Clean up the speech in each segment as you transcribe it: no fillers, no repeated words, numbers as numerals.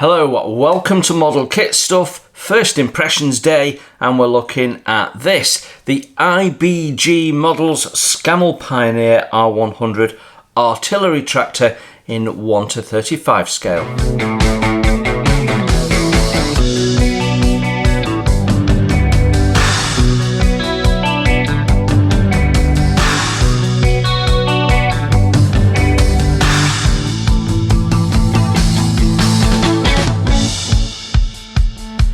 Hello, welcome to Model Kit Stuff, first impressions day, and we're looking at this, the IBG Models Scammell Pioneer R100 artillery tractor in 1:35 scale.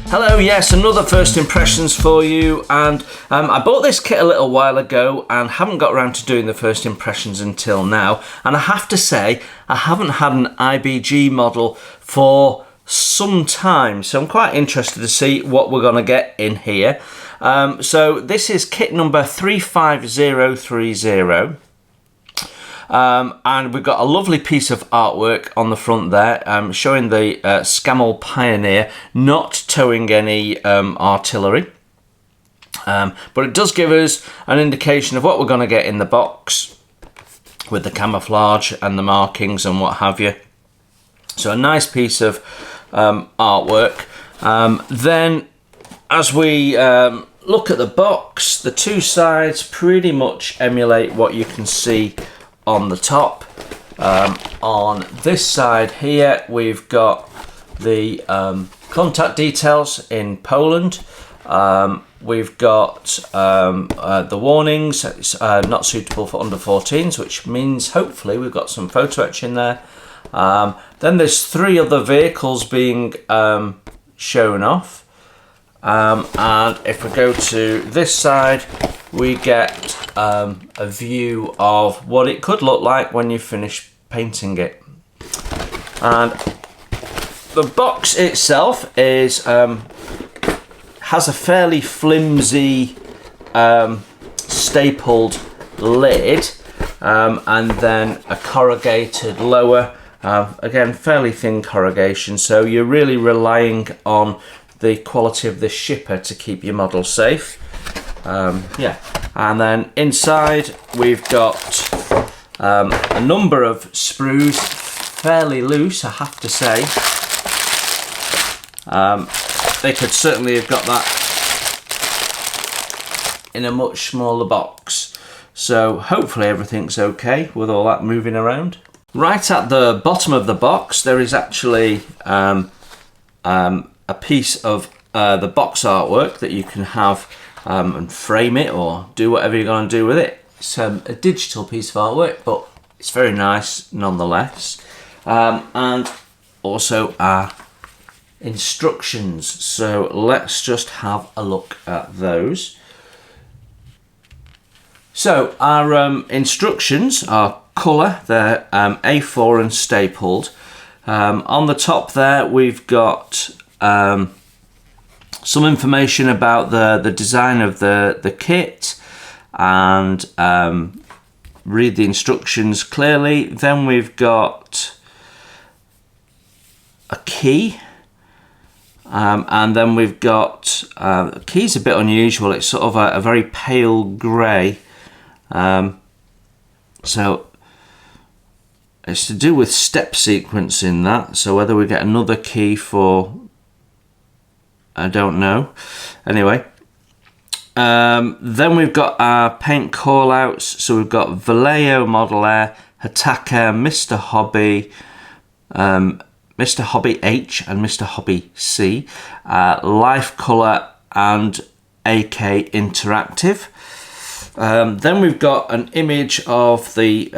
Hello, yes, another first impressions for you, and I bought this kit a little while ago and haven't got around to doing the first impressions until now, and I have to say I haven't had an IBG model for some time, so I'm quite interested to see what we're going to get in here. So this is kit number 35030. And we've got a lovely piece of artwork on the front there, showing the Scammell Pioneer not towing any artillery. But it does give us an indication of what we're going to get in the box with the camouflage and the markings and what have you. So a nice piece of artwork. Then as we look at the box, the two sides pretty much emulate what you can see on the top. On this side here, we've got the contact details in Poland. We've got the warnings, it's not suitable for under 14s, which means hopefully we've got some photo etch in there. Then there's three other vehicles being shown off. And if we go to this side, we get a view of what it could look like when you finish painting it. And the box itself is has a fairly flimsy stapled lid, and then a corrugated lower, again fairly thin corrugation, so you're really relying on the quality of the shipper to keep your model safe. And then inside we've got a number of sprues, fairly loose I have to say. They could certainly have got that in a much smaller box, so hopefully everything's okay with all that moving around. Right at the bottom of the box there is actually a piece of the box artwork that you can have and frame it or do whatever you're going to do with it. It's a digital piece of artwork, but it's very nice nonetheless. And also our instructions, so let's just have a look at those. So our instructions are colour, they're A4 and stapled. On the top there we've got some information about the design of the kit, and read the instructions clearly. Then we've got a key, and then we've got the key's a bit unusual, it's sort of a very pale grey, so it's to do with step sequence in that, so whether we get another key for, I don't know. Anyway, then we've got our paint callouts. So we've got Vallejo Model Air, Hataka, Mr. Hobby, Mr. Hobby H and Mr. Hobby C, Life Colour and AK Interactive. Then we've got an image of the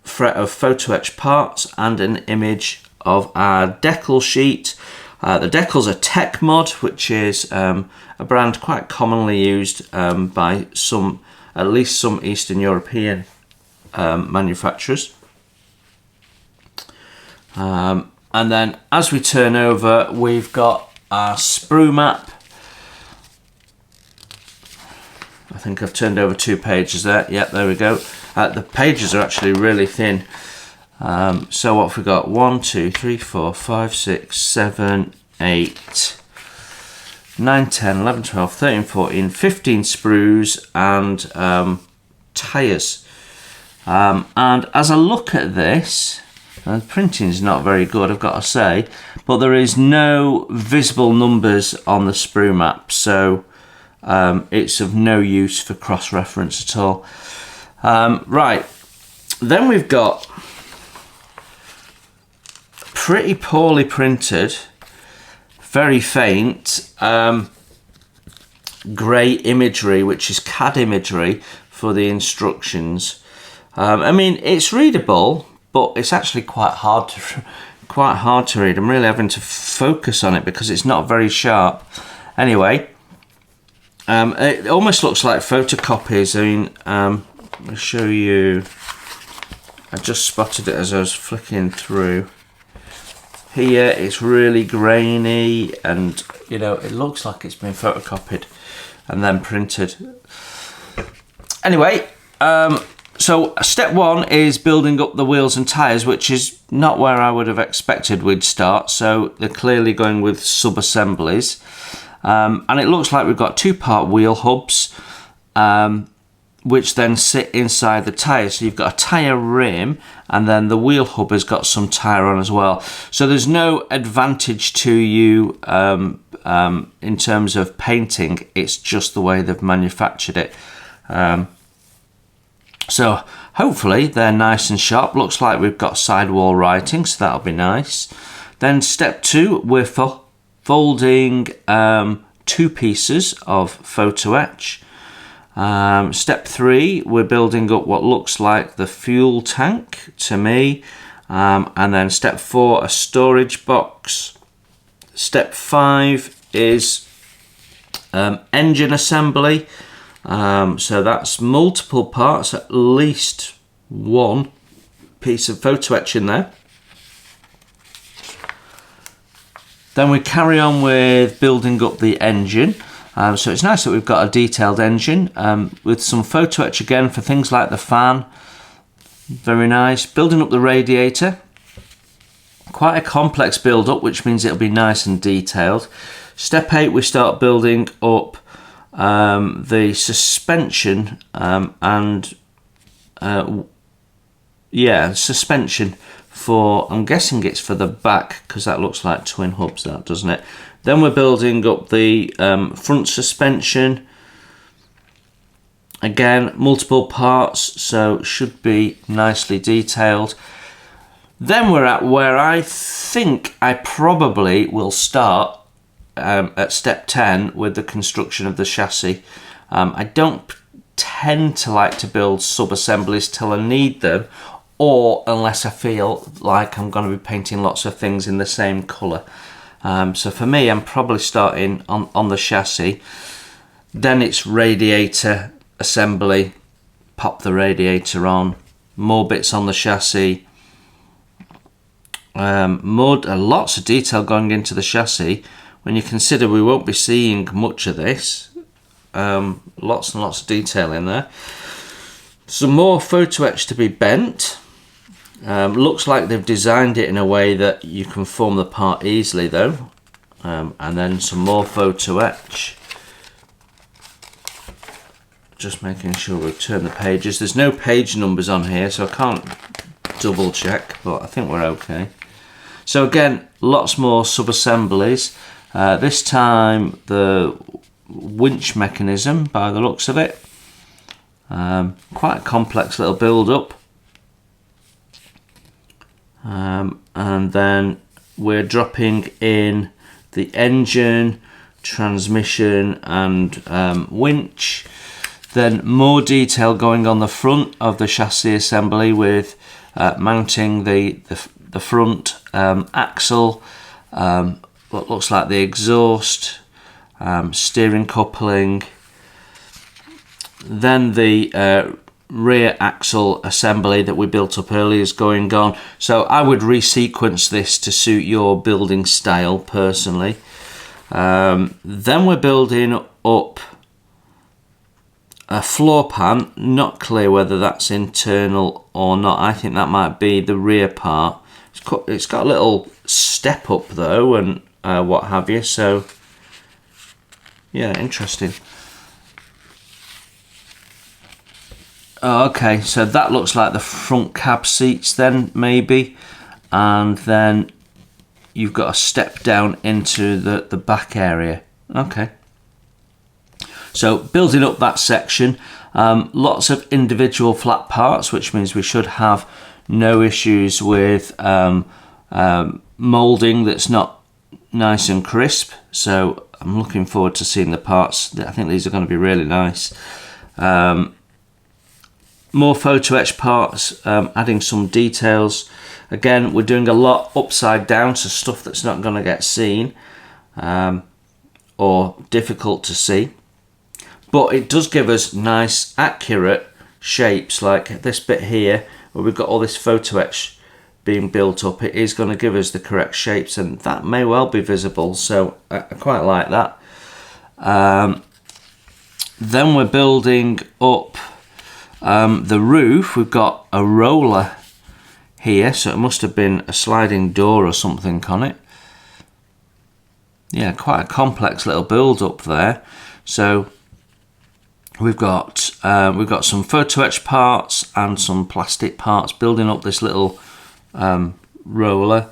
fret of photo etch parts and an image of our decal sheet. The decal's a Tech Mod, which is a brand quite commonly used by at least some Eastern European manufacturers. And then as we turn over, we've got our sprue map. I think I've turned over 2 pages there. Yep, there we go. The pages are actually really thin. So what have we got? 1, 2, 3, 4, 5, 6, 7, 8, 9, 10, 11, 12, 13, 14, 15 sprues and tyres. And as I look at this, The printing is not very good, I've got to say, but there is no visible numbers on the sprue map, so it's of no use for cross-reference at all. Right, then we've got pretty poorly printed, very faint grey imagery, which is CAD imagery for the instructions. I mean, it's readable, but it's actually quite hard to read. I'm really having to focus on it because it's not very sharp. Anyway, it almost looks like photocopies. I mean, I'll show you. I just spotted it as I was flicking through. Here it's really grainy, and you know, it looks like it's been photocopied and then printed. Anyway, so step one is building up the wheels and tyres, which is not where I would have expected we'd start. So they're clearly going with sub-assemblies. And it looks like we've got two-part wheel hubs, which then sit inside the tyre. So you've got a tyre rim, and then the wheel hub has got some tyre on as well. So there's no advantage to you in terms of painting. It's just the way they've manufactured it. So hopefully they're nice and sharp. Looks like we've got sidewall writing, so that'll be nice. Then step two, we're folding two pieces of photo etch. Step three, we're building up what looks like the fuel tank to me. And then step four, a storage box. Step five is engine assembly. So that's multiple parts, at least one piece of photo etch in there. Then we carry on with building up the engine. So it's nice that we've got a detailed engine with some photo etch again for things like the fan. Very nice. Building up the radiator. Quite a complex build up, which means it'll be nice and detailed. Step 8, we start building up the suspension suspension for, I'm guessing it's for the back, because that looks like twin hubs, that, doesn't it? Then we're building up the front suspension. Again, multiple parts, so should be nicely detailed. Then we're at where I think I probably will start at step 10 with the construction of the chassis. I don't tend to like to build sub-assemblies till I need them, or unless I feel like I'm going to be painting lots of things in the same colour. So for me, I'm probably starting on the chassis. Then it's radiator assembly, pop the radiator on, more bits on the chassis, lots of detail going into the chassis. When you consider we won't be seeing much of this, lots and lots of detail in there. Some more photo etch to be bent. Looks like they've designed it in a way that you can form the part easily though. And then some more photo etch. Just making sure we've turned the pages. There's no page numbers on here, so I can't double check, but I think we're okay. So again, lots more sub-assemblies. This time the winch mechanism, by the looks of it. Quite a complex little build-up. And then we're dropping in the engine, transmission and winch. Then more detail going on the front of the chassis assembly with mounting the front axle, what looks like the exhaust, steering coupling. Then the rear axle assembly that we built up earlier is going on. So I would resequence this to suit your building style personally. Then we're building up a floor pan, not clear whether that's internal or not. I think that might be the rear part. It's got a little step up though, and what have you, so yeah, interesting. Oh, okay, so that looks like the front cab seats then, maybe. and then you've got a step down into the back area. Okay. So building up that section, lots of individual flat parts, which means we should have no issues with moulding that's not nice and crisp. So I'm looking forward to seeing the parts. I think these are going to be really nice. More photo etch parts, adding some details. Again, we're doing a lot upside down, so stuff that's not going to get seen or difficult to see. But it does give us nice, accurate shapes, like this bit here, where we've got all this photo etch being built up. It is going to give us the correct shapes, and that may well be visible, so I quite like that. Then we're building up the roof. We've got a roller here, so it must have been a sliding door or something on it. Yeah, quite a complex little build up there. So we've got some photo etch parts and some plastic parts building up this little roller.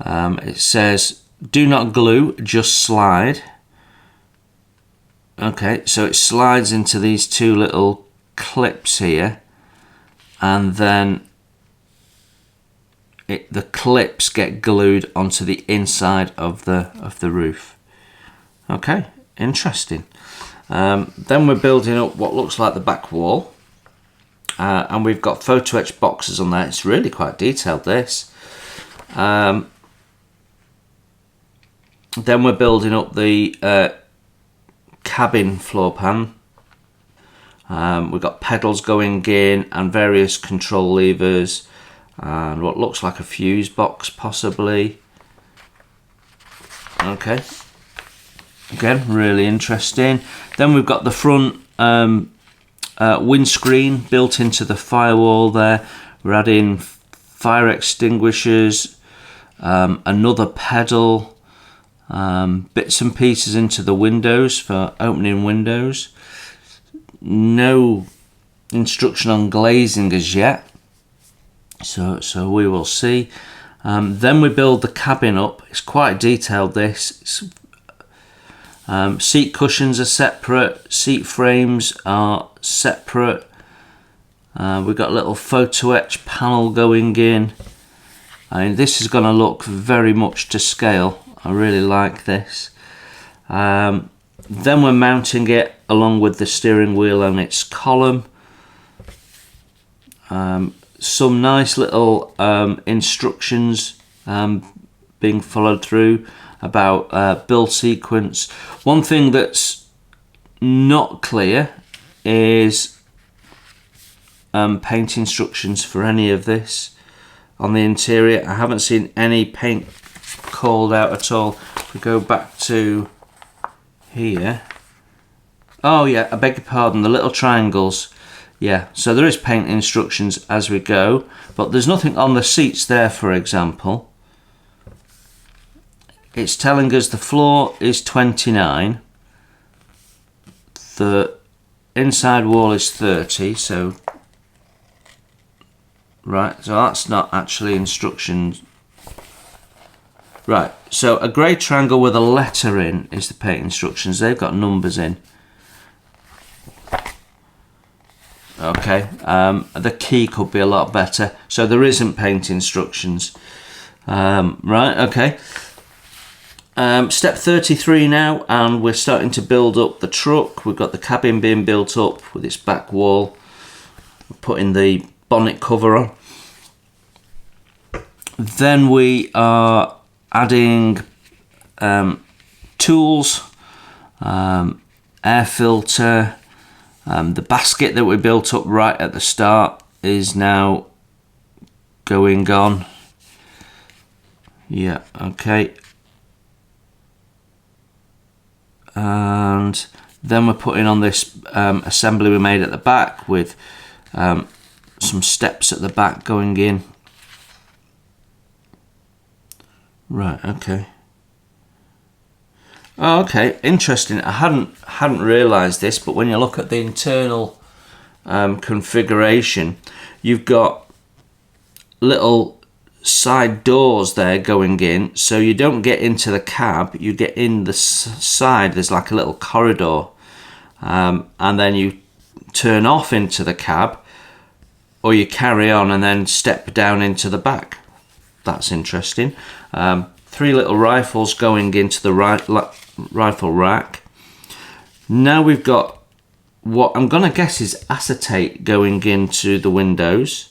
It says do not glue, just slide. Okay, so it slides into these two little clips here, and then the clips get glued onto the inside of the roof. Okay, interesting. Then we're building up what looks like the back wall, and we've got photo etch boxes on there. It's really quite detailed, this. Then we're building up the cabin floor pan. We've got pedals going in and various control levers and what looks like a fuse box possibly. Okay, again, really interesting. Then we've got the front windscreen built into the firewall there. We're adding fire extinguishers, another pedal, bits and pieces into the windows for opening windows. No instruction on glazing as yet, so we will see. Then we build the cabin up. It's quite detailed, this. Seat cushions are separate, seat frames are separate. We've got a little photo etch panel going in. I mean, this is going to look very much to scale. I really like this. Then we're mounting it along with the steering wheel and its column. Some nice little instructions being followed through about build sequence. One thing that's not clear is paint instructions for any of this on the interior. I haven't seen any paint called out at all. If we go back to here, oh yeah, I beg your pardon, the little triangles. Yeah, so there is paint instructions as we go, but there's nothing on the seats there, for example. It's telling us the floor is 29, the inside wall is 30, so right, so that's not actually instructions. Right, so a grey triangle with a letter in is the paint instructions. They've got numbers in. Okay, the key could be a lot better. So there isn't paint instructions. Right, okay. Step 33 now, and we're starting to build up the truck. We've got the cabin being built up with its back wall. We're putting the bonnet cover on. Then we are adding tools, air filter. The basket that we built up right at the start is now going on. Yeah, okay. And then we're putting on this assembly we made at the back with some steps at the back going in. Right, okay. Oh, okay, interesting. I hadn't realised this, but when you look at the internal configuration, you've got little side doors there going in, so you don't get into the cab, you get in the side. There's like a little corridor, and then you turn off into the cab, or you carry on and then step down into the back. That's interesting. 3 little rifles going into the rifle rack. Now we've got what I'm gonna guess is acetate going into the windows.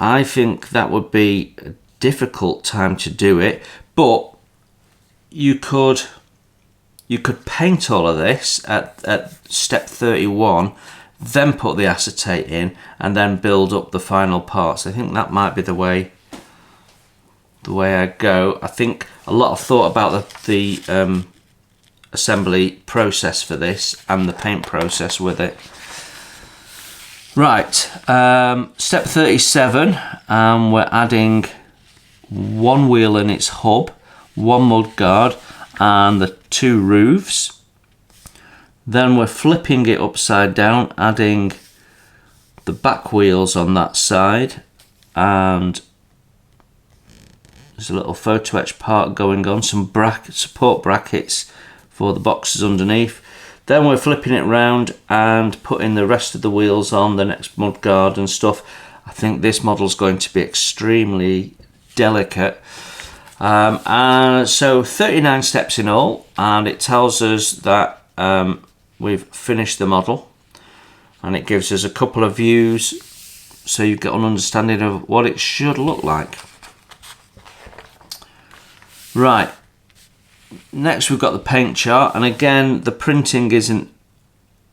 I think that would be a difficult time to do it, but you could paint all of this at step 31, then put the acetate in, and then build up the final parts. I think that might be the way I go. I think a lot of thought about the assembly process for this and the paint process with it. Right, step 37, we're adding 1 wheel in its hub, 1 mudguard, and the 2 roofs. Then we're flipping it upside down, adding the back wheels on that side, and there's a little photo etch part going on, some support brackets for the boxes underneath. Then we're flipping it round and putting the rest of the wheels on, the next mudguard and stuff. I think this model's going to be extremely delicate. And so 39 steps in all, and it tells us that we've finished the model, and it gives us a couple of views so you get an understanding of what it should look like. Right. Next we've got the paint chart, and again the printing isn't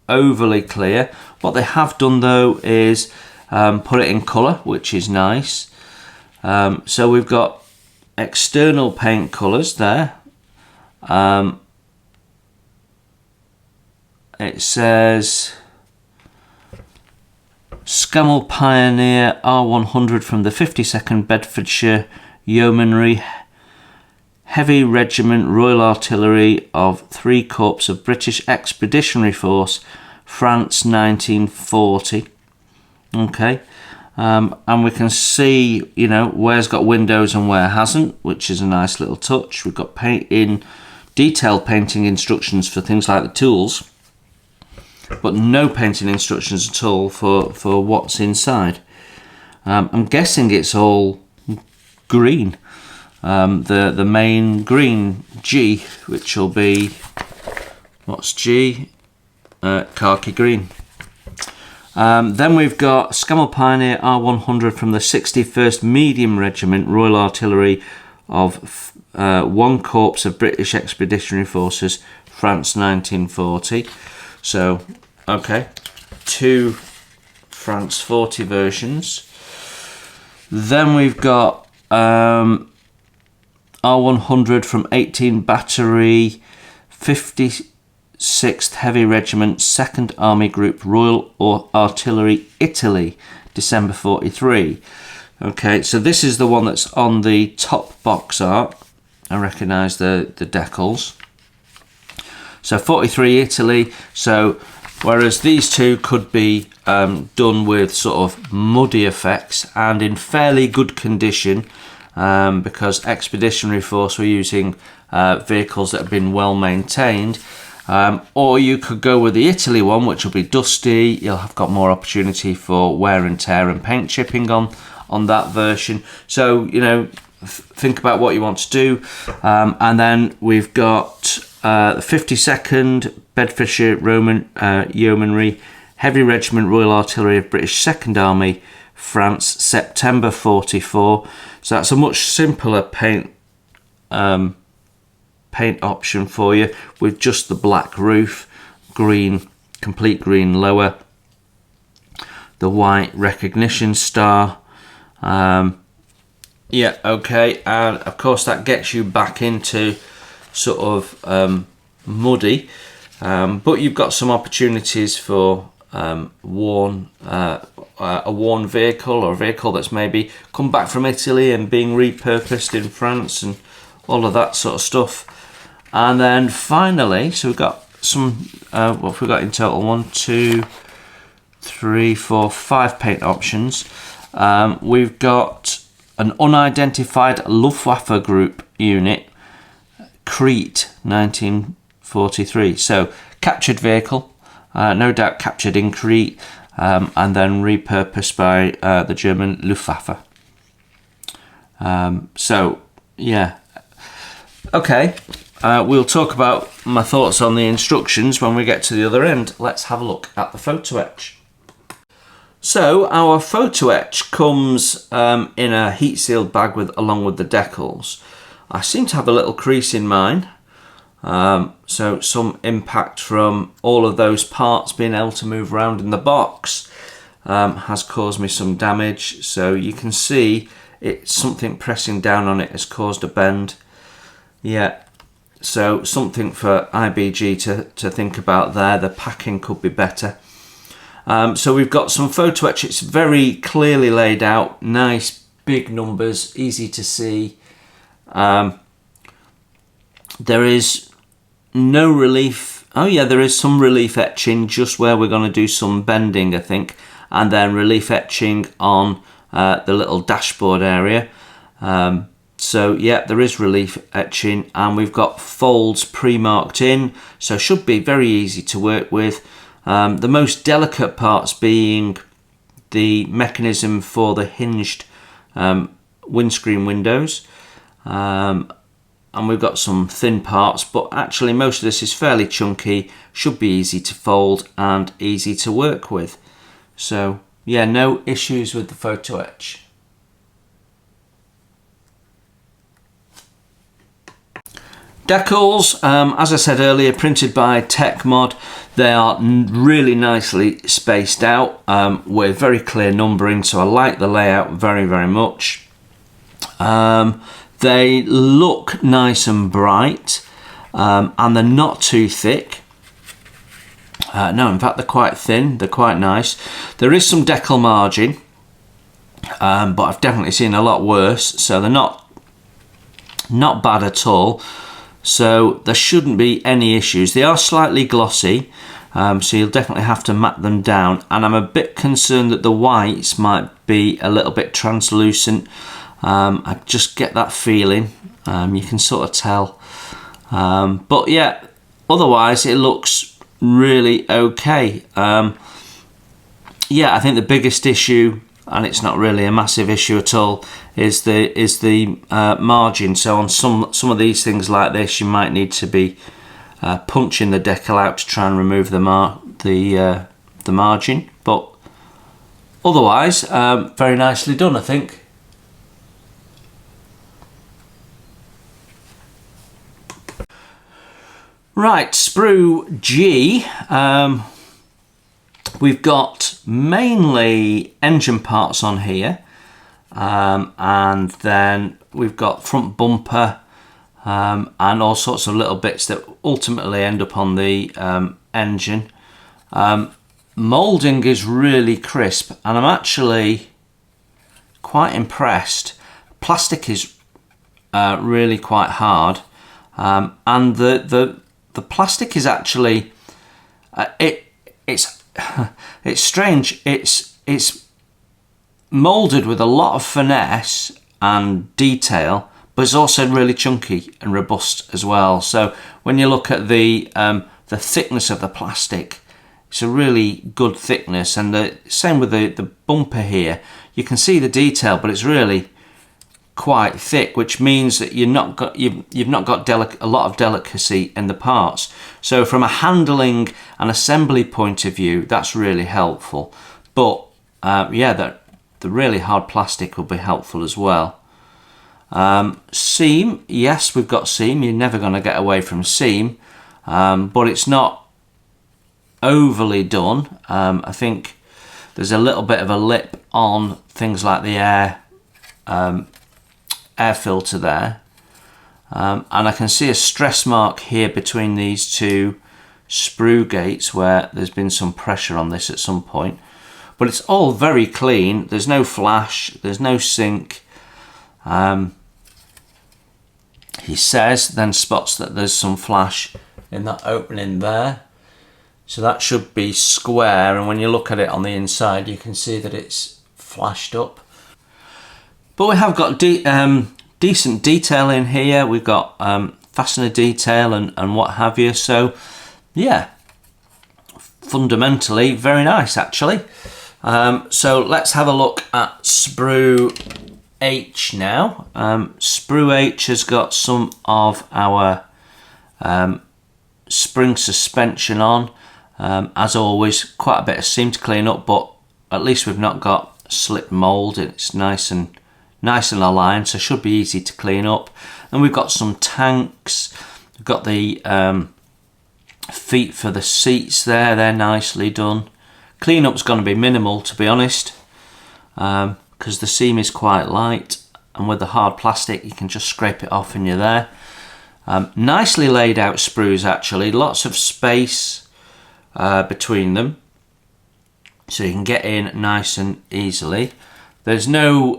overly clear. What they have done though is put it in colour, which is nice. So we've got external paint colours there. It says Scammell Pioneer R100 from the 52nd Bedfordshire Yeomanry Heavy Regiment Royal Artillery of 3 Corps of British Expeditionary Force, France 1940. Okay, and we can see, you know, where's got windows and where hasn't, which is a nice little touch. We've got detailed painting instructions for things like the tools, but no painting instructions at all for what's inside. I'm guessing it's all green. The main green G, which will be, what's G? Khaki green. Then we've got Scammell Pioneer R100 from the 61st Medium Regiment Royal Artillery of 1 Corps of British Expeditionary Forces, France 1940. So, okay, 2 France 40 versions. Then we've got R100 from 18 Battery, 56th Heavy Regiment, 2nd Army Group, Royal Artillery, Italy, December 43. Okay, so this is the one that's on the top box art. I recognise the decals. So 43 Italy, so whereas these two could be done with sort of muddy effects and in fairly good condition, because Expeditionary Force were using vehicles that have been well maintained, or you could go with the Italy one, which will be dusty. You'll have got more opportunity for wear and tear and paint chipping on that version. So, you know, think about what you want to do. And then we've got the 52nd Bedfordshire Yeomanry Heavy Regiment Royal Artillery of British 2nd Army, France, September 44. So that's a much simpler paint option for you, with just the black roof, green, complete green lower, the white recognition star. Yeah, okay, and of course that gets you back into sort of muddy, but you've got some opportunities for a worn vehicle, or a vehicle that's maybe come back from Italy and being repurposed in France and all of that sort of stuff. And then finally, so we've got some, what have we got in total? 1, 2, 3, 4, 5 paint options. We've got an unidentified Luftwaffe group unit, Crete, 1943. So captured vehicle, no doubt captured in Crete, and then repurposed by the German Luftwaffe. So yeah, okay, we'll talk about my thoughts on the instructions when we get to the other end. Let's have a look at the photo etch. So our photo etch comes in a heat sealed bag along with the decals. I seem to have a little crease in mine, so some impact from all of those parts being able to move around in the box has caused me some damage. So you can see something pressing down on it has caused a bend. Yeah, so something for IBG to think about there. The packing could be better. So we've got some photo etch. It's very clearly laid out, nice big numbers, easy to see. There is no relief. Oh yeah, there is some relief etching just where we're going to do some bending, I think, and then relief etching on the little dashboard area. So yeah, there is relief etching, and we've got folds pre-marked in, so should be very easy to work with. The most delicate parts being the mechanism for the hinged windscreen windows, and we've got some thin parts, but actually most of this is fairly chunky, should be easy to fold and easy to work with. So yeah, no issues with the photo etch. Decals, as I said earlier, printed by TechMod. They are really nicely spaced out with very clear numbering, so I like the layout very, very much. They look nice and bright, and they're not too thick. No, in fact, they're quite thin. They're quite nice. There is some decal margin, but I've definitely seen a lot worse, so they're not bad at all. So there shouldn't be any issues. They are slightly glossy, so you'll definitely have to matte them down. And I'm a bit concerned that the whites might be a little bit translucent. I just get that feeling. You can sort of tell. But yeah, otherwise it looks really okay. Yeah, I think the biggest issue, and it's not really a massive issue at all, is the margin. So on some of these things like this, you might need to be punching the decal out to try and remove the margin. But otherwise, very nicely done, I think. Right, sprue G. We've got mainly engine parts on here, and then we've got front bumper and all sorts of little bits that ultimately end up on the engine. Moulding is really crisp, and I'm actually quite impressed. Plastic is really quite hard, and the plastic is actually it's strange. It's moulded with a lot of finesse and detail, but it's also really chunky and robust as well. So when you look at the thickness of the plastic, it's a really good thickness, and the same with the bumper here. You can see the detail, but it's really quite thick, which means that you've not got a lot of delicacy in the parts. So from a handling and assembly point of view, that's really helpful. But yeah, the really hard plastic will be helpful as well. Seam, yes, we've got seam. You're never going to get away from seam, but it's not overly done. I think there's a little bit of a lip on things like the air filter there, and I can see a stress mark here between these two sprue gates where there's been some pressure on this at some point, but it's all very clean. There's no flash, there's no sink. He says, then spots that there's some flash in that opening there, so that should be square, and when you look at it on the inside you can see that it's flashed up. But we have got decent detail in here. We've got fastener detail and what have you. So yeah, fundamentally very nice actually. So let's have a look at sprue H now. Sprue H has got some of our spring suspension on. As always, quite a bit of seam to clean up, but at least we've not got slip mould. It's nice and aligned, so should be easy to clean up. And we've got some tanks. We've got the feet for the seats there. They're nicely done. Cleanup's going to be minimal, to be honest, because the seam is quite light, and with the hard plastic you can just scrape it off and you're there. Nicely laid out sprues actually, lots of space between them, so you can get in nice and easily. There's no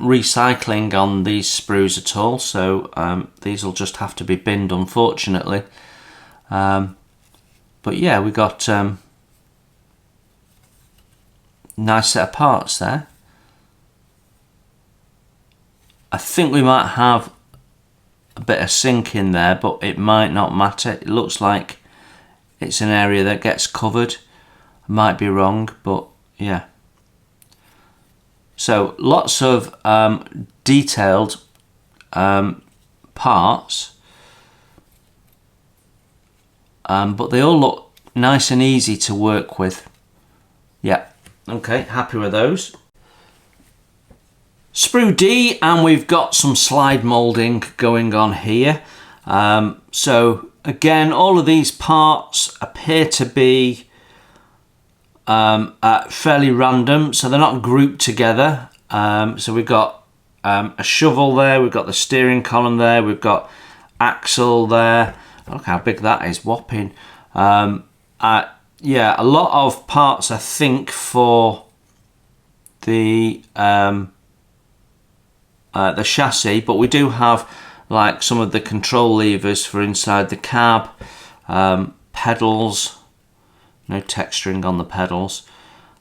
recycling on these sprues at all, so these will just have to be binned, unfortunately. But yeah, we got nice set of parts there. I think we might have a bit of sink in there, but it might not matter. It looks like it's an area that gets covered. I might be wrong, but yeah. So lots of detailed parts, but they all look nice and easy to work with. Yeah, okay, happy with those. Sprue D, and we've got some slide moulding going on here. So again, all of these parts appear to be fairly random, so they're not grouped together. So we've got a shovel there, we've got the steering column there, we've got axle there. Look how big that is, whopping. Yeah, a lot of parts I think for the chassis, but we do have like some of the control levers for inside the cab, pedals. No texturing on the pedals.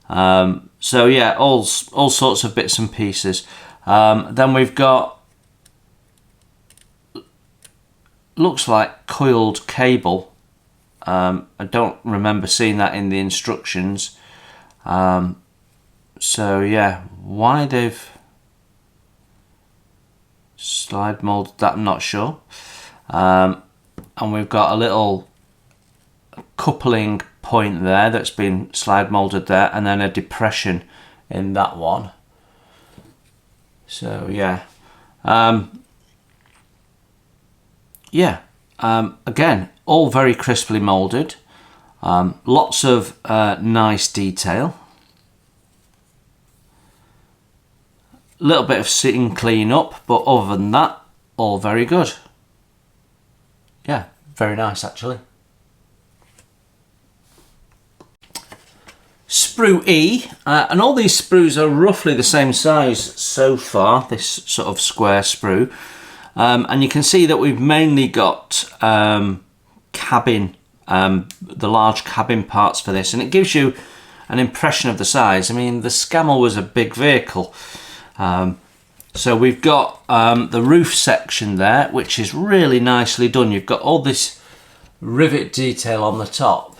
So yeah, all sorts of bits and pieces. Then we've got, looks like coiled cable. I don't remember seeing that in the instructions. So yeah, why they've slide molded that, I'm not sure. And we've got a little coupling point there that's been slide molded there, and then a depression in that one. So yeah, again, all very crisply molded. Lots of nice detail. A little bit of sitting clean up, but other than that, all very good. Yeah, very nice actually. Sprue E, and all these sprues are roughly the same size so far, this sort of square sprue. And you can see that we've mainly got cabin, the large cabin parts for this, and it gives you an impression of the size. I mean, the Scammell was a big vehicle. So we've got the roof section there, which is really nicely done. You've got all this rivet detail on the top,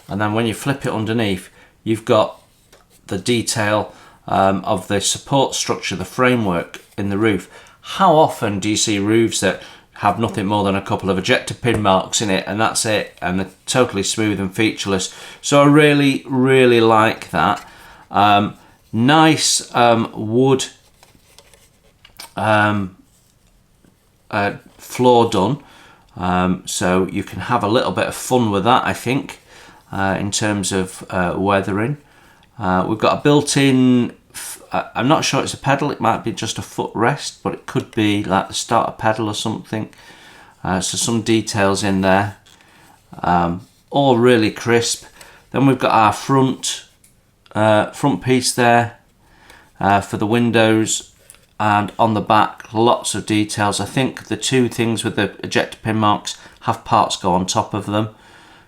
and then when you flip it underneath, you've got the detail of the support structure, the framework in the roof. How often do you see roofs that have nothing more than a couple of ejector pin marks in it, and that's it, and they're totally smooth and featureless? So I really like that. Nice wood floor done, so you can have a little bit of fun with that, I think, in terms of weathering. We've got a built-in, I'm not sure it's a pedal, it might be just a footrest, but it could be like the starter pedal or something. So some details in there, all really crisp. Then we've got our front piece there for the windows, and on the back lots of details. I think the two things with the ejector pin marks have parts go on top of them,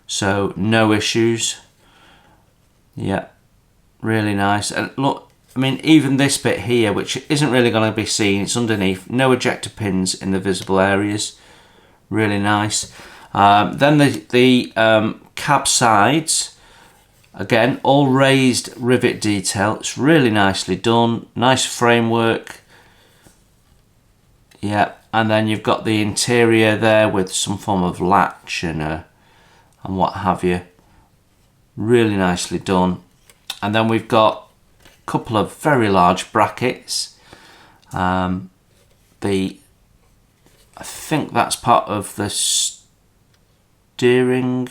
so no issues. Yeah, really nice. And look, I mean, even this bit here, which isn't really going to be seen, it's underneath. No ejector pins in the visible areas. Really nice. Then the cab sides, again, all raised rivet detail. It's really nicely done. Nice framework. Yeah, and then you've got the interior there with some form of latch and what have you. Really nicely done. And then we've got couple of very large brackets. I think that's part of the steering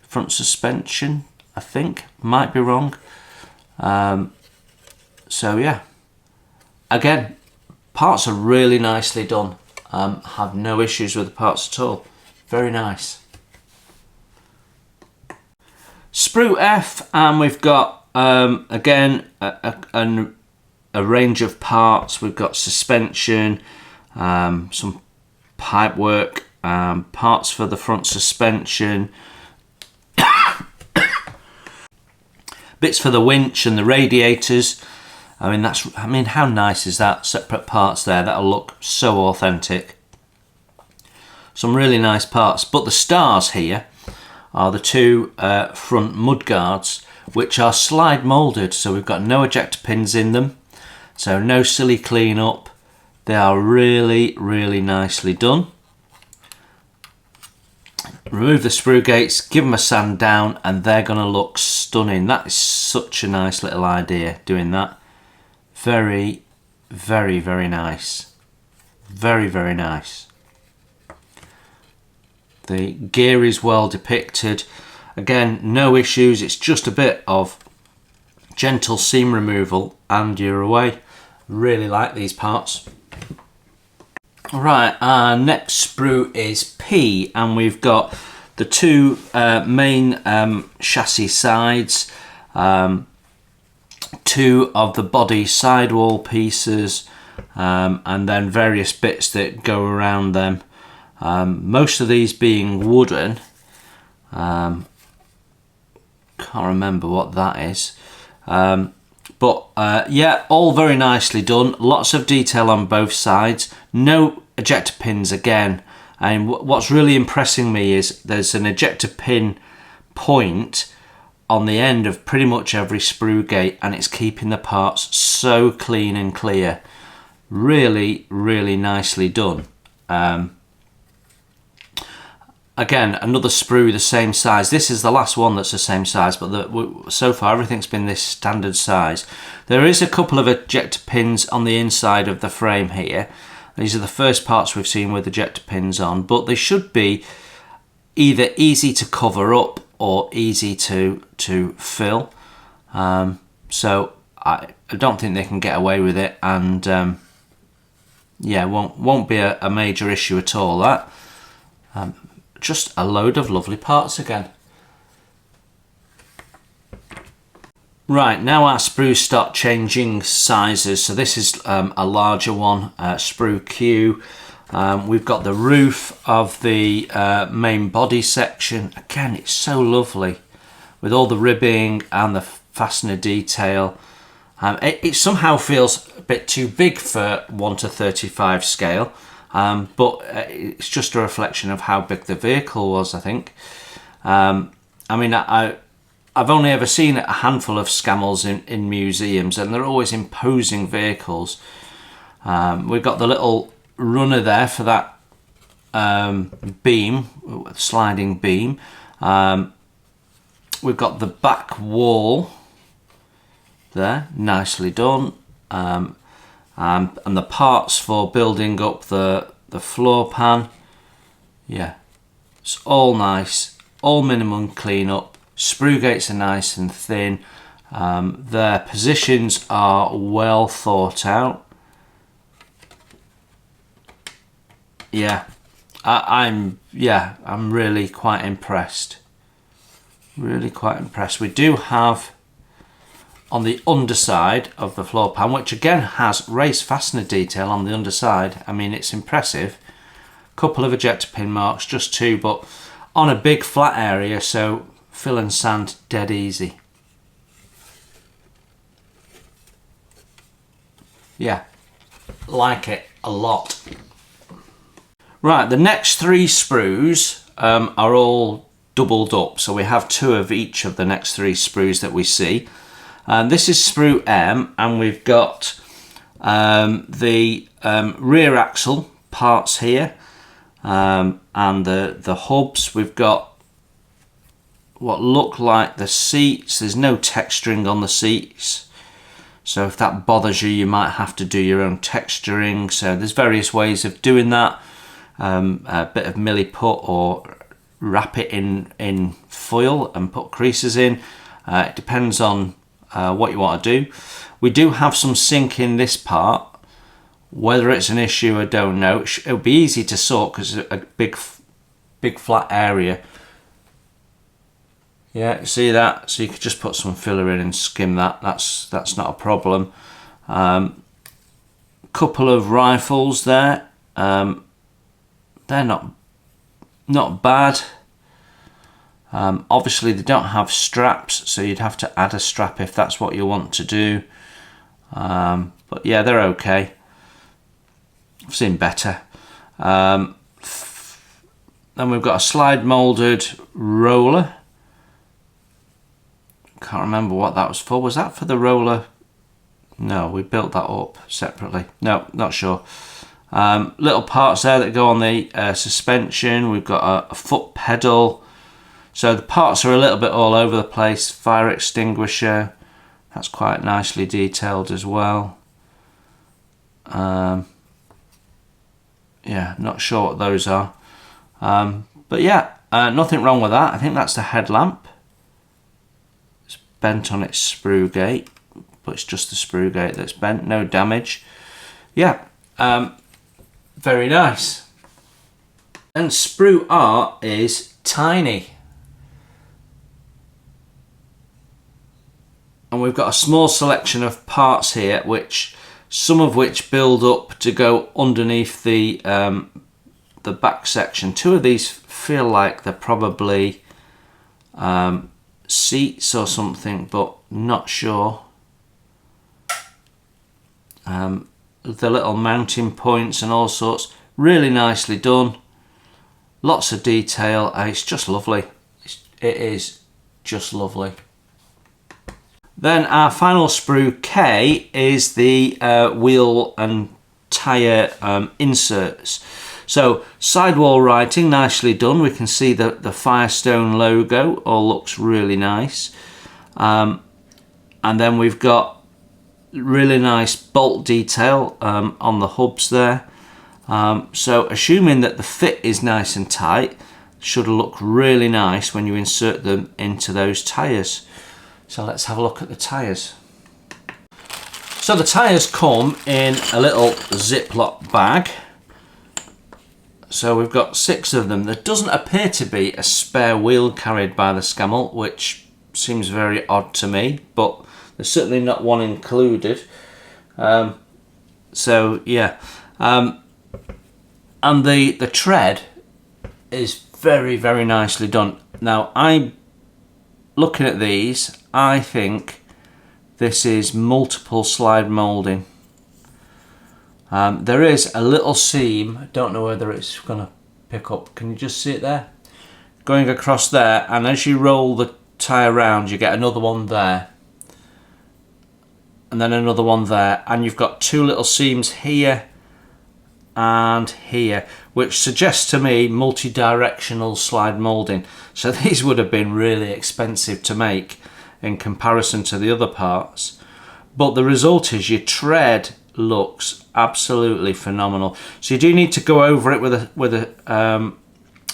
front suspension, I think. Might be wrong. So yeah, again, parts are really nicely done. Have no issues with the parts at all. Very nice. Sprue F, and we've got again a range of parts. We've got suspension, some pipe work, parts for the front suspension, bits for the winch and the radiators. I mean, how nice is that? Separate parts there. That'll look so authentic. Some really nice parts. But the stars here are the two front mudguards, which are slide moulded, so we've got no ejector pins in them, so no silly clean up. They are really, really nicely done. Remove the sprue gates, give them a sand down, and they're going to look stunning. That is such a nice little idea, doing that. Very, very, very nice. Very, very nice. The gear is well depicted. Again, no issues. It's just a bit of gentle seam removal and you're away. Really like these parts. Right, our next sprue is P, and we've got the two main chassis sides, two of the body sidewall pieces, and then various bits that go around them. Most of these being wooden. Can't remember what that is. But yeah, all very nicely done. Lots of detail on both sides. No ejector pins again. And what's really impressing me is there's an ejector pin point on the end of pretty much every sprue gate, and it's keeping the parts so clean and clear. Really, really nicely done. Again, another sprue the same size. This is the last one that's the same size, but so far everything's been this standard size. There is a couple of ejector pins on the inside of the frame here. These are the first parts we've seen with ejector pins on, but they should be either easy to cover up or easy to fill. So I don't think they can get away with it, and yeah, won't be a major issue at all. That. Just a load of lovely parts again. Right, now our sprues start changing sizes. So this is a larger one, sprue Q. We've got the roof of the main body section. Again, it's so lovely with all the ribbing and the fastener detail. It somehow feels a bit too big for 1:35 scale. But it's just a reflection of how big the vehicle was, I think. I mean, I've only ever seen a handful of Scamels in museums, and they're always imposing vehicles. We've got the little runner there for that beam, sliding beam. We've got the back wall there, nicely done. And the parts for building up the floor pan. Yeah, it's all nice, all minimum cleanup. Sprue gates are nice and thin. Their positions are well thought out. Yeah, I'm really quite impressed. Really quite impressed. We do have on the underside of the floor pan, which again has raised fastener detail on the underside. I mean, it's impressive. Couple of ejector pin marks, just two, but on a big flat area, so fill and sand dead easy. yeah, like it a lot. Right, the next 3 sprues are all doubled up, so we have 2 of each of the next 3 sprues that we see. This is sprue M, and we've got the rear axle parts here, and the hubs. We've got what look like the seats. There's no texturing on the seats, so if that bothers you, you might have to do your own texturing. So there's various ways of doing that. A bit of milliput, or wrap it in foil and put creases in. It depends on what you want to do. We do have some sink in this part. Whether it's an issue, I don't know. It'll be easy to sort because it's a big flat area. Yeah, you see that? So you could just put some filler in and skim that. That's not a problem. Couple of rifles there. They're not bad. Obviously they don't have straps, so you'd have to add a strap if that's what you want to do. But yeah, they're okay. I've seen better. Then we've got a slide molded roller. Can't remember what that was for. Was that for the roller? No, we built that up separately. No, not sure. Little parts there that go on the suspension. We've got a foot pedal. So the parts are a little bit all over the place. Fire extinguisher. That's quite nicely detailed as well. Yeah, not sure what those are. But yeah, nothing wrong with that. I think that's the headlamp. It's bent on its sprue gate, but it's just the sprue gate that's bent, no damage. Yeah, very nice. And sprue R is tiny. And we've got a small selection of parts here, some of which build up to go underneath the back section. 2 of these feel like they're probably seats or something, but not sure. The little mounting points and all sorts, really nicely done. Lots of detail, and it's just lovely. It is just lovely. Then our final sprue K is the wheel and tyre inserts. So sidewall writing, nicely done. We can see the Firestone logo, all looks really nice. And then we've got really nice bolt detail on the hubs there. So assuming that the fit is nice and tight, should look really nice when you insert them into those tyres. So let's have a look at the tyres. So the tyres come in a little Ziploc bag. So we've got 6 of them. There doesn't appear to be a spare wheel carried by the Scammell, which seems very odd to me, but there's certainly not one included. So yeah, and the tread is very, very nicely done. Now, looking at these, I think this is multiple slide moulding. There is a little seam, I don't know whether it's going to pick up, can you just see it there? Going across there, and as you roll the tyre round, you get another one there. And then another one there, and you've got 2 little seams here and here, which suggests to me multi-directional slide moulding. So these would have been really expensive to make in comparison to the other parts, but the result is your tread looks absolutely phenomenal. So you do need to go over it with a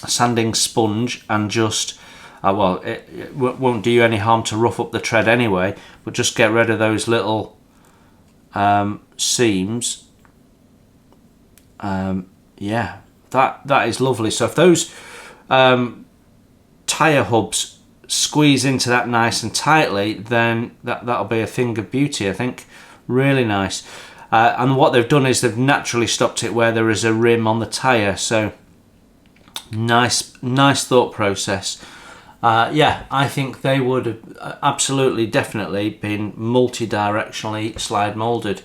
sanding sponge and just well, it won't do you any harm to rough up the tread anyway, but just get rid of those little seams. Yeah, that is lovely. So if those tyre hubs squeeze into that nice and tightly, then that'll be a thing of beauty, I think. Really nice. And what they've done is they've naturally stopped it where there is a rim on the tyre. So nice thought process. Yeah, I think they would have absolutely, definitely been multi-directionally slide moulded.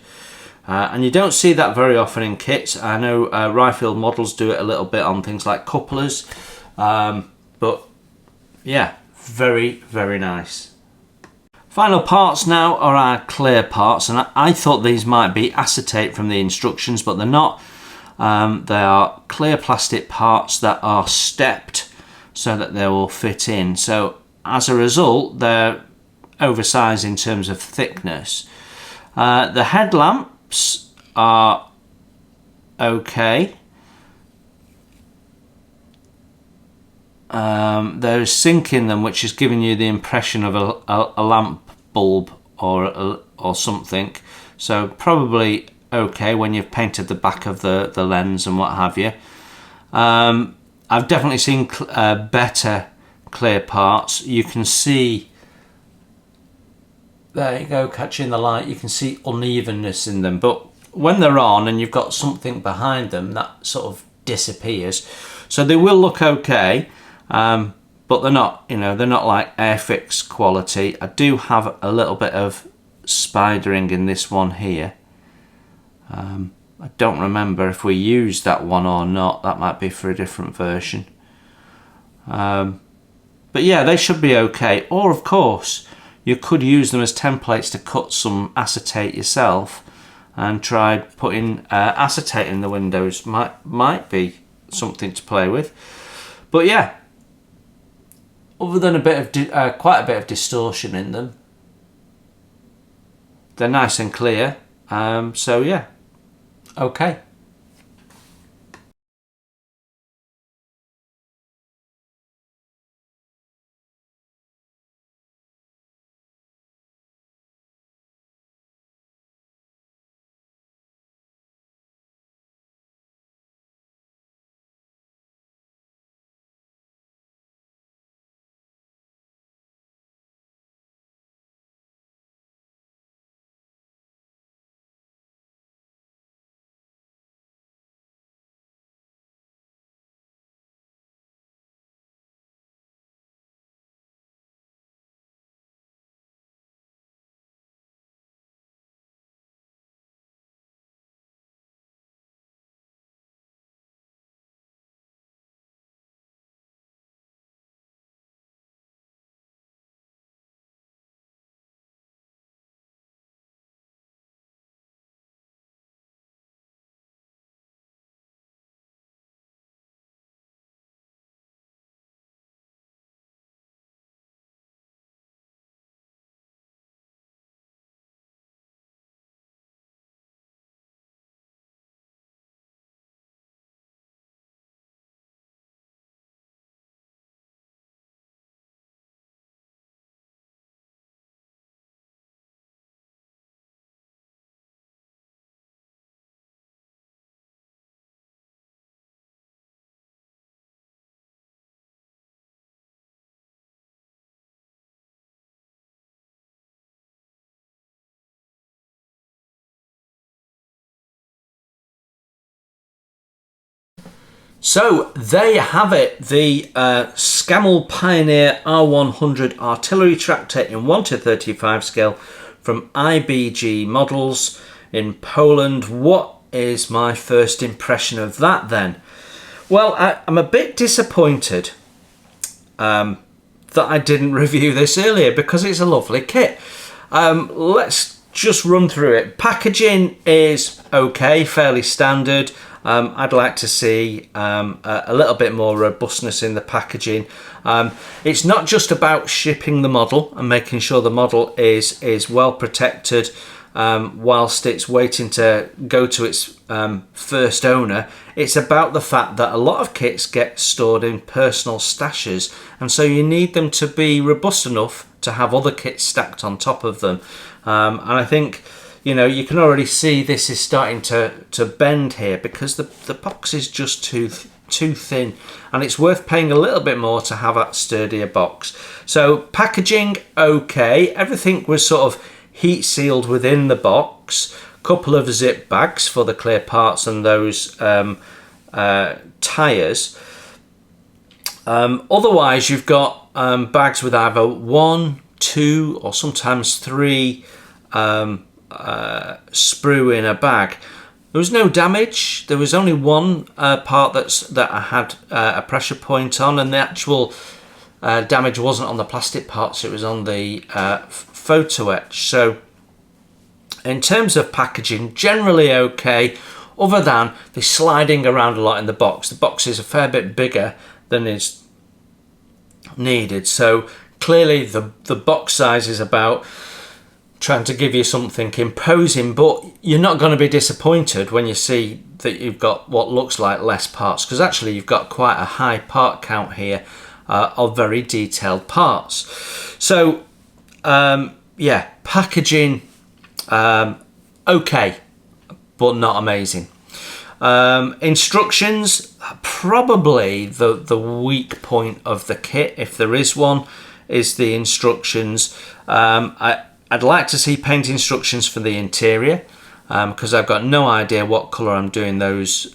And you don't see that very often in kits. I know Ryefield models do it a little bit on things like couplers, but yeah, very, very nice. Final parts now are our clear parts, and I thought these might be acetate from the instructions, but they're not. They are clear plastic parts that are stepped so that they will fit in. So as a result, they're oversized in terms of thickness. The headlamps are okay. There's zinc in them, which is giving you the impression of a lamp bulb or something. So probably okay when you've painted the back of the lens and what have you. I've definitely seen better clear parts. You can see, there you go, catching the light, you can see unevenness in them, but when they're on and you've got something behind them, that sort of disappears. So they will look okay, but they're not, you know, they're not like Airfix quality. I do have a little bit of spidering in this one here. I don't remember if we used that one or not. That might be for a different version. But yeah, they should be okay. Or of course, you could use them as templates to cut some acetate yourself and try putting acetate in the windows. Might be something to play with. But yeah, other than a bit of quite a bit of distortion in them, they're nice and clear. So yeah, okay. So there you have it, the Scammell Pioneer R100 artillery tractor in 1:35 scale from IBG Models in Poland. What is my first impression of that then? Well, I'm a bit disappointed that I didn't review this earlier, because it's a lovely kit. Let's just run through it. Packaging is okay, fairly standard. I'd like to see a little bit more robustness in the packaging. It's not just about shipping the model and making sure the model is well protected whilst it's waiting to go to its first owner. It's about the fact that a lot of kits get stored in personal stashes, and so you need them to be robust enough to have other kits stacked on top of them. And I think, you know, you can already see this is starting to bend here, because the box is just too thin, and it's worth paying a little bit more to have a sturdier box. So packaging, okay, everything was sort of heat sealed within the box. Couple of zip bags for the clear parts and those tires. Otherwise, you've got bags with either 1, 2, or sometimes 3 sprue in a bag. There was no damage. There was only one part that I had a pressure point on, and the actual damage wasn't on the plastic parts, it was on the photo etch. So in terms of packaging, generally okay, other than the sliding around a lot in the box. The box is a fair bit bigger than is needed, so clearly the box size is about trying to give you something imposing, but you're not going to be disappointed when you see that you've got what looks like less parts, because actually you've got quite a high part count here of very detailed parts. So yeah, packaging okay, but not amazing. Instructions, probably the weak point of the kit, if there is one, is the instructions. I'd like to see paint instructions for the interior, because I've got no idea what colour I'm doing those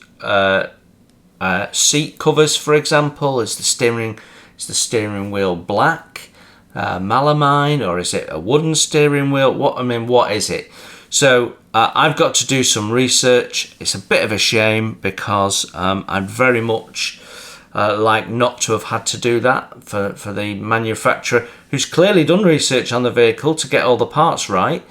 seat covers, for example. Is the steering wheel black, melamine, or is it a wooden steering wheel? What is it? So I've got to do some research. It's a bit of a shame, because I'd very much like not to have had to do that for the manufacturer, who's clearly done research on the vehicle to get all the parts right.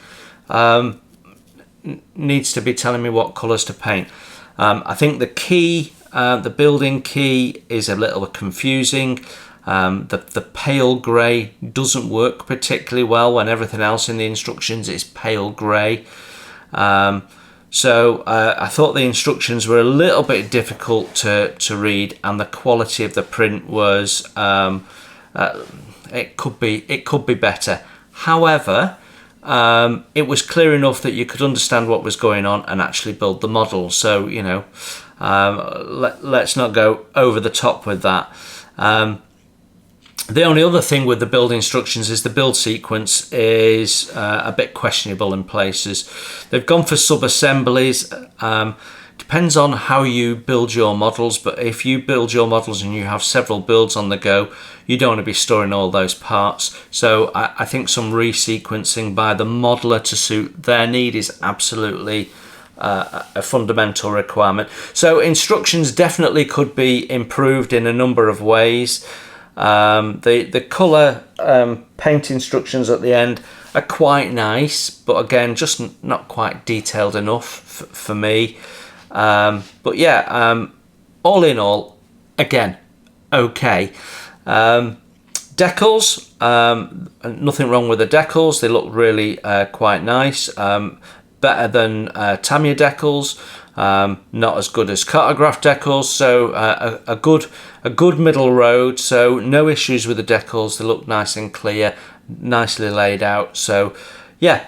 Needs to be telling me what colours to paint. I think the key, the building key, is a little confusing. The pale grey doesn't work particularly well when everything else in the instructions is pale grey. So I thought the instructions were a little bit difficult to read, and the quality of the print was it could be better. However, it was clear enough that you could understand what was going on and actually build the model. So let's not go over the top with that. The only other thing with the build instructions is the build sequence is a bit questionable in places. They've gone for sub-assemblies. Depends on how you build your models, but if you build your models and you have several builds on the go, you don't want to be storing all those parts. So I think some resequencing by the modeler to suit their need is absolutely a fundamental requirement. So instructions definitely could be improved in a number of ways. The colour paint instructions at the end are quite nice, but again, just not quite detailed enough for me. But yeah, all in all, again, okay. Decals, nothing wrong with the decals. They look really quite nice. Better than Tamiya decals. Not as good as Cartograph decals, so a good middle road. So no issues with the decals. They look nice and clear, nicely laid out. So yeah,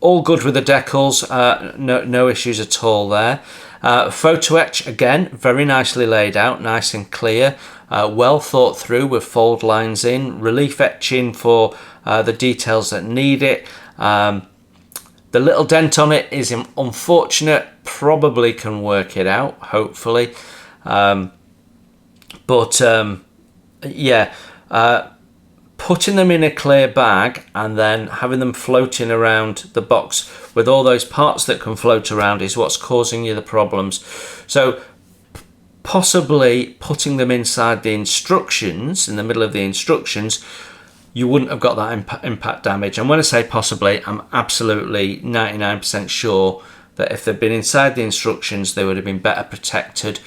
all good with the decals. No issues at all there. Photo etch, again, very nicely laid out, nice and clear, well thought through with fold lines in, relief etching for the details that need it. The little dent on it is unfortunate, probably can work it out, hopefully. Putting them in a clear bag and then having them floating around the box with all those parts that can float around is what's causing you the problems. So possibly putting them inside the instructions, in the middle of the instructions, you wouldn't have got that impact damage. And when I say possibly, I'm absolutely 99% sure that if they'd been inside the instructions, they would have been better protected.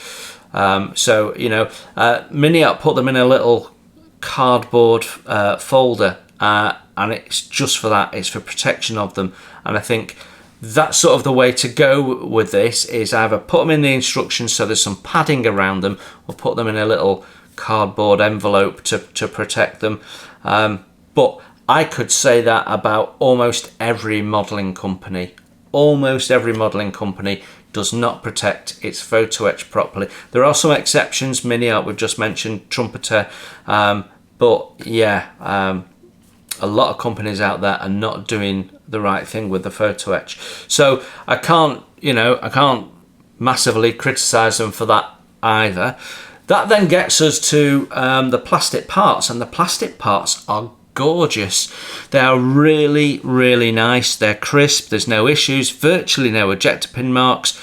Mini Up put them in a little cardboard folder, and it's just for that. It's for protection of them. And I think that's sort of the way to go with this, is either put them in the instructions so there's some padding around them, or put them in a little cardboard envelope to protect them. But I could say that about almost every modelling company. Almost every modelling company does not protect its photo etch properly. There are some exceptions, Mini Art we've just mentioned, Trumpeter, but yeah, a lot of companies out there are not doing the right thing with the photo etch. So I can't massively criticise them for that either. That then gets us to the plastic parts, and the plastic parts are gorgeous. They are really, really nice. They're crisp, there's no issues, virtually no ejector pin marks.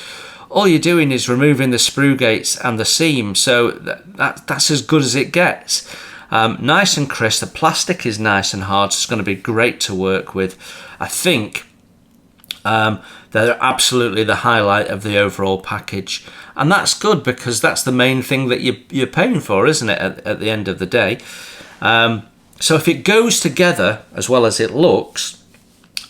All you're doing is removing the sprue gates and the seam, so that's as good as it gets. Nice and crisp. The plastic is nice and hard, so it's going to be great to work with. I think they're absolutely the highlight of the overall package, and that's good because that's the main thing that you're paying for, isn't it, at the end of the day. So if it goes together as well as it looks,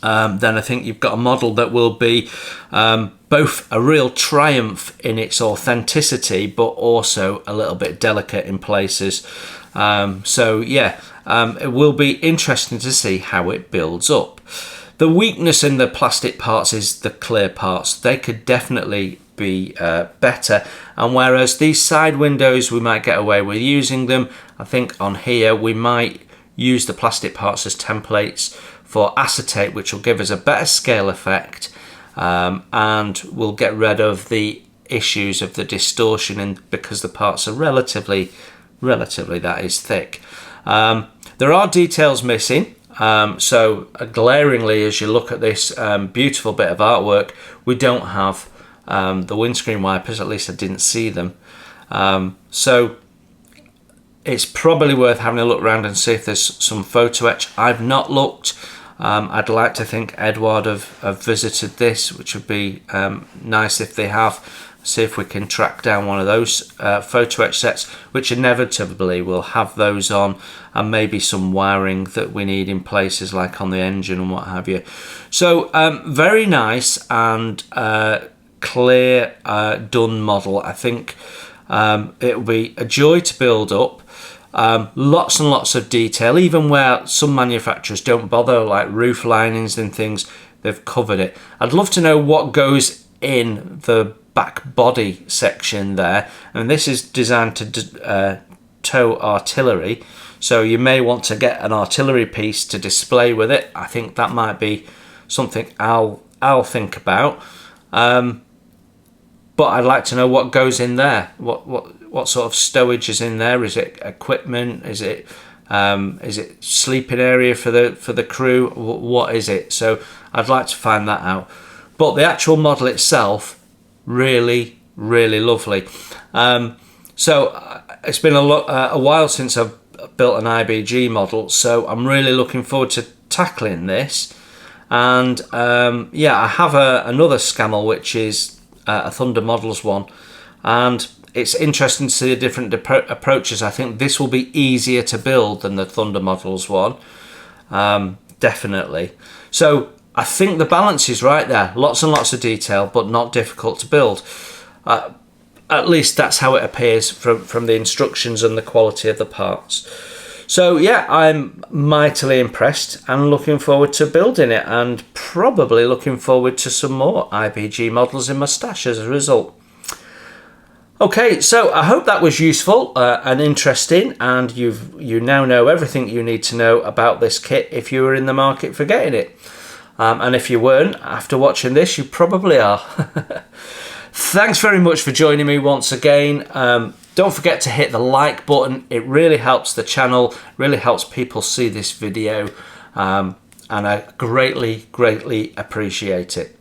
then I think you've got a model that will be both a real triumph in its authenticity, but also a little bit delicate in places. So yeah, it will be interesting to see how it builds up. The weakness in the plastic parts is the clear parts. They could definitely be better, and whereas these side windows we might get away with using them, I think on here we might use the plastic parts as templates for acetate, which will give us a better scale effect, and we'll get rid of the issues of the distortion, and because the parts are relatively that is thick. There are details missing, so glaringly as you look at this beautiful bit of artwork, we don't have the windscreen wipers, at least I didn't see them. So it's probably worth having a look around and see if there's some photo etch. I've not looked. I'd like to think Edward have visited this, which would be nice if they have. See if we can track down one of those photo etch sets, which inevitably will have those on, and maybe some wiring that we need in places like on the engine and what have you. So very nice and clear done model. I think it will be a joy to build up. Lots and lots of detail, even where some manufacturers don't bother, like roof linings and things, they've covered it. I'd love to know what goes in the back body section there, and this is designed to tow artillery, so you may want to get an artillery piece to display with it. I think that might be something I'll think about, but I'd like to know what goes in there. What sort of stowage is in there? Is it equipment? Is it sleeping area for the crew? What is it? So I'd like to find that out. But the actual model itself, really, really lovely. So it's been a while since I've built an IBG model, so I'm really looking forward to tackling this. And yeah, I have another Scammell, which is a Thunder Models one, and it's interesting to see the different approaches. I think this will be easier to build than the Thunder Models one, definitely. So I think the balance is right there. Lots and lots of detail, but not difficult to build. At least that's how it appears from the instructions and the quality of the parts. So yeah, I'm mightily impressed and looking forward to building it, and probably looking forward to some more IBG models in my stash as a result. Okay, so I hope that was useful and interesting, and you now know everything you need to know about this kit if you were in the market for getting it. And if you weren't, after watching this, you probably are. Thanks very much for joining me once again. Don't forget to hit the like button. It really helps the channel, really helps people see this video, and I greatly, greatly appreciate it.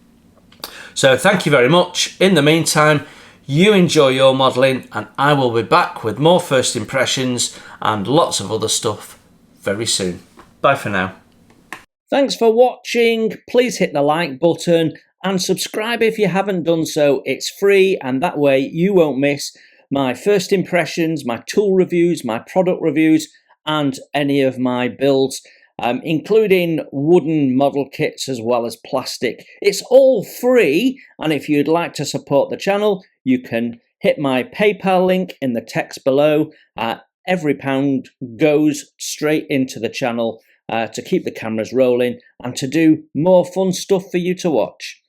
So thank you very much. In the meantime, you enjoy your modelling, and I will be back with more first impressions and lots of other stuff very soon. Bye for now. Thanks for watching. Please hit the like button and subscribe if you haven't done so. It's free, and that way you won't miss my first impressions, my tool reviews, my product reviews, and any of my builds, including wooden model kits as well as plastic. It's all free, and if you'd like to support the channel, you can hit my PayPal link in the text below. Every pound goes straight into the channel to keep the cameras rolling and to do more fun stuff for you to watch.